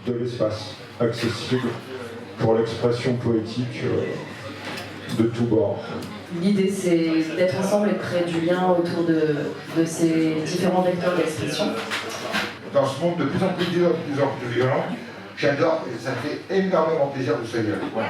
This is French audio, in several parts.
de l'espace accessible pour l'expression poétique de tous bords. L'idée, c'est d'être ensemble et de créer du lien autour de ces différents vecteurs d'expression. Dans ce monde de plus en plus dur, de plus en plus violent, j'adore et ça me fait énormément plaisir de soyez avec moi.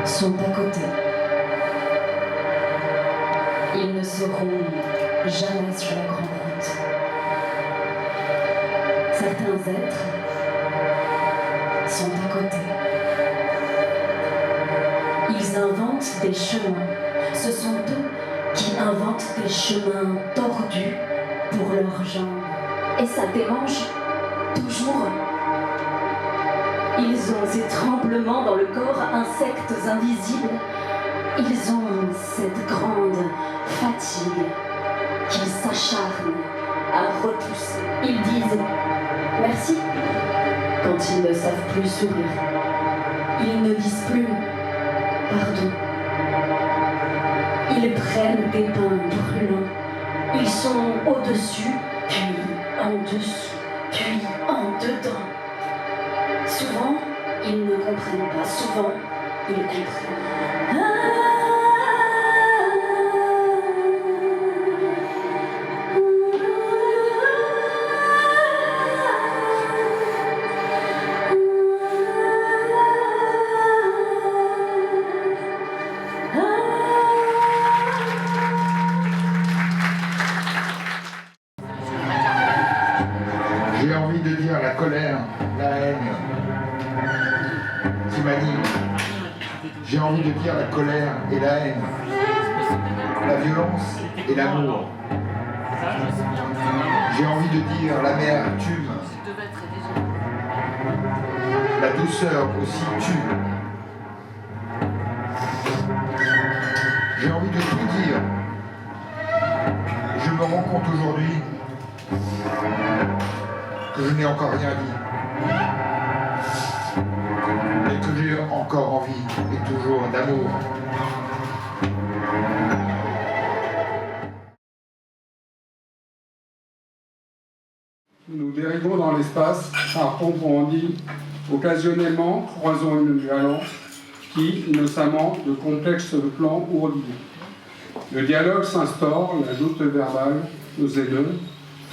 Sont à côté. Ils ne seront jamais sur la grande route. Certains êtres sont à côté. Ils inventent des chemins. Ce sont eux qui inventent des chemins tordus pour leurs jambes. Et ça dérange toujours. Ils ont ces tremblements dans le corps, insectes invisibles. Ils ont cette grande fatigue qu'ils s'acharnent à repousser. Ils disent merci quand ils ne savent plus sourire. Ils ne disent plus pardon. Ils prennent des bains brûlants. Ils sont au-dessus, puis en dessous, puis en dedans. Souvent, ils ne comprennent pas. Souvent, ils comprennent. J'ai envie de dire la colère, la haine qui m'anime. J'ai envie de dire la colère et la haine, la violence et l'amour. J'ai envie de dire l'amertume, la douceur aussi tue. J'ai envie de tout dire. Je me rends compte aujourd'hui que je n'ai encore rien dit. Et que j'ai encore envie et toujours d'amour. Nous dérivons dans l'espace par comprendit, occasionnellement croisons une violence qui, innocemment, de complexes plans ourdis. Le dialogue s'instaure, la joute verbale, nos haineux,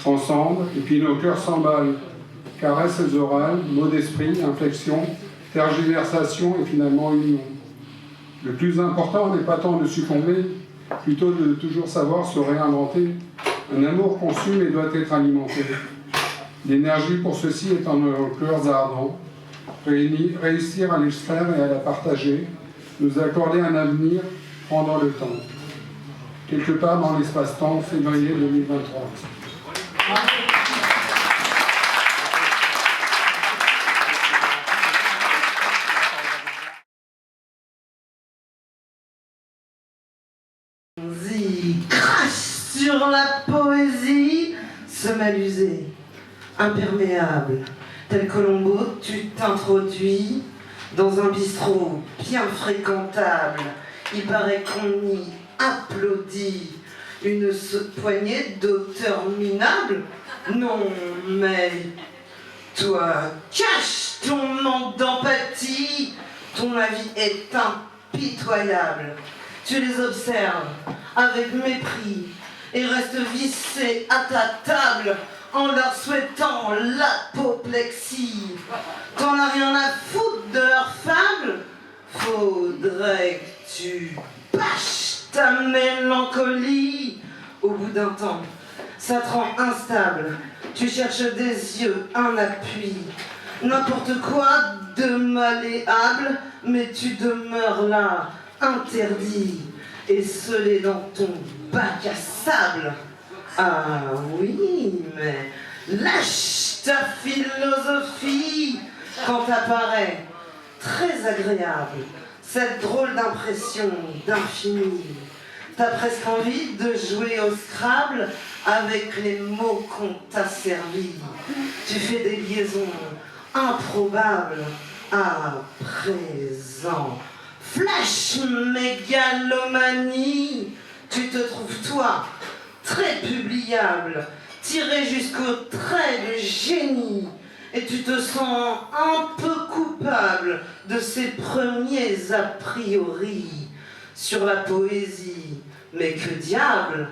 transcendent, et puis nos cœurs s'emballent. Caresses orales, mots d'esprit, inflexion, tergiversation et finalement union. Le plus important n'est pas tant de succomber, plutôt de toujours savoir se réinventer. Un amour consume et doit être alimenté. L'énergie pour ceci est en nos cœurs ardents. Réussir à l'extraire et à la partager, nous accorder un avenir, prendre le temps. Quelque part dans l'espace-temps, février 2023. Crache sur la poésie, se m'amuser, imperméable. Tel Colombo, tu t'introduis dans un bistrot bien fréquentable. Il paraît qu'on y applaudit une poignée d'auteurs minables. Non, mais toi, cache ton manque d'empathie. Ton avis est impitoyable. Tu les observes avec mépris et restes vissé à ta table en leur souhaitant l'apoplexie. T'en as rien à foutre de leur fable? Faudrait que tu bâches ta mélancolie. Au bout d'un temps, ça te rend instable. Tu cherches des yeux, un appui, n'importe quoi de malléable, mais tu demeures là, interdit, et scellé dans ton bac à sable. Ah oui, mais lâche ta philosophie quand apparaît, très agréable, cette drôle d'impression d'infini. T'as presque envie de jouer au Scrabble avec les mots qu'on t'a servis. Tu fais des liaisons improbables à présent. Flash mégalomanie, tu te trouves toi très publiable, tiré jusqu'au trait de génie, et tu te sens un peu coupable de ces premiers a priori sur la poésie. Mais que diable,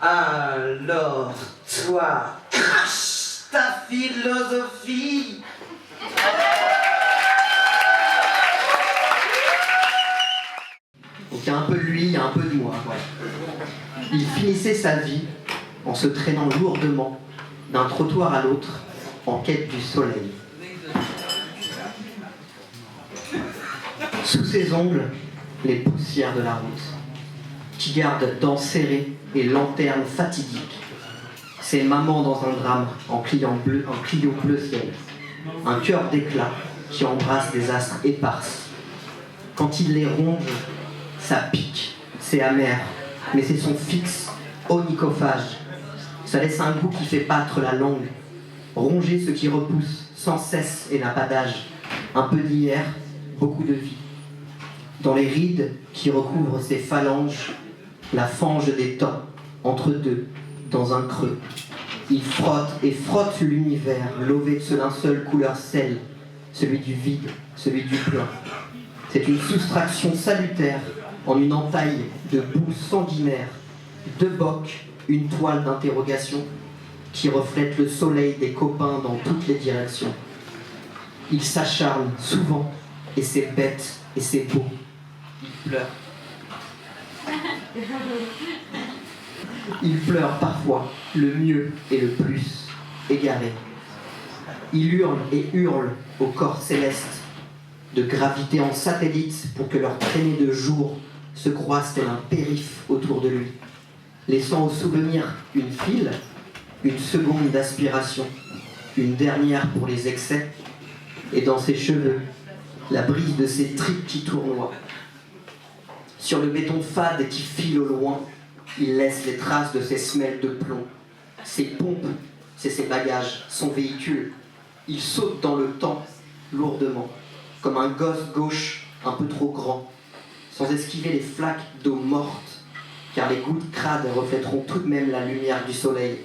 alors toi, crache ta philosophie. Donc il y a un peu de lui, il y a un peu de moi. Ouais. Il finissait sa vie en se traînant lourdement d'un trottoir à l'autre en quête du soleil. Sous ses ongles, les poussières de la route, qui gardent dents serrées et lanternes fatidiques. C'est maman dans un drame en Clio bleu ciel. Un cœur d'éclat qui embrasse des astres éparses. Quand il les ronge, ça pique, c'est amer, mais c'est son fixe, onychophage. Ça laisse un goût qui fait battre la langue. Ronger ce qui repousse sans cesse et n'a pas d'âge. Un peu d'hier, beaucoup de vie. Dans les rides qui recouvrent ses phalanges, la fange des temps, entre deux, dans un creux. Il frotte et frotte l'univers, lové de ce linceul couleur sel, celui du vide, celui du plein. C'est une soustraction salutaire en une entaille de boue sanguinaire, deux bocs, une toile d'interrogation qui reflète le soleil des copains dans toutes les directions. Il s'acharne souvent, et c'est bête, et c'est beau. Il pleure. Il pleure parfois, le mieux et le plus, égaré. Il hurle et hurle au corps céleste, de gravité en satellite pour que leurs traînées de jour se croisent tel un périph' autour de lui, laissant au souvenir une file, une seconde d'aspiration, une dernière pour les excès, et dans ses cheveux, la brise de ses tripes qui tournoient. Sur le béton fade qui file au loin, il laisse les traces de ses semelles de plomb. Ses pompes, c'est ses bagages, son véhicule. Il saute dans le temps, lourdement, comme un gosse gauche un peu trop grand, sans esquiver les flaques d'eau morte, car les gouttes crades reflèteront tout de même la lumière du soleil.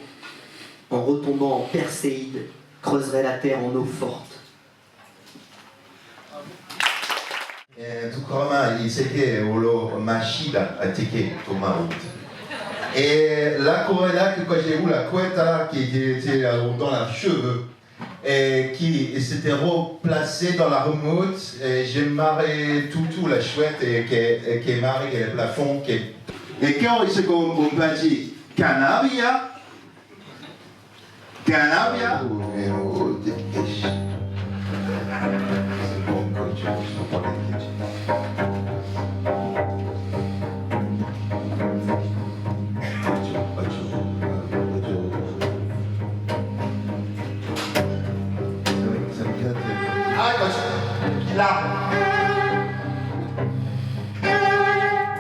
En retombant en Perséide, creuserait la terre en eau forte. Tukrama iseke olo mashida ateke tomaut. Et la Corella que j'ai eu la couetta qui était dans la cheveux et qui s'était replacée dans la remote. J'ai marré tout la chouette et qui est marré le plafond qui est. Et quand il se compagnie Canabia. Là.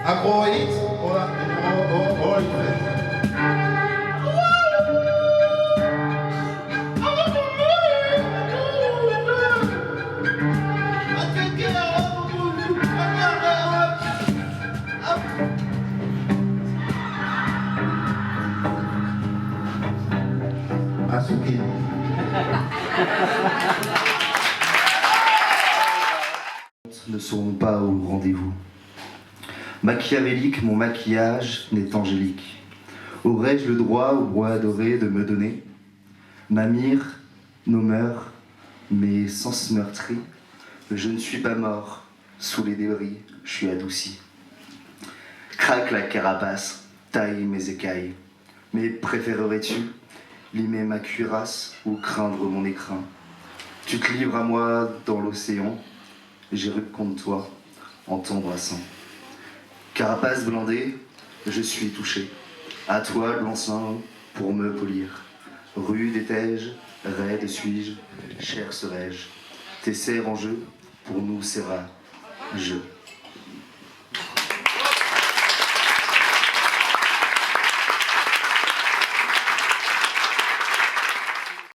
Agroït, voilà. Ne seront pas au rendez-vous. Machiavélique, mon maquillage n'est angélique. Aurais-je le droit au roi adoré de me donner ma mire, nos mœurs, mes sens meurtris? Je ne suis pas mort, sous les débris, je suis adouci. Craque la carapace, taille mes écailles. Mais préférerais-tu limer ma cuirasse ou craindre mon écrin? Tu te livres à moi dans l'océan, j'érupe contre toi en t'embrassant. Carapace blindée, je suis touché. À toi le blanc-seing pour me polir. Rude étais-je, raide suis-je, cher serais-je. Tes serres en jeu, pour nous serra je.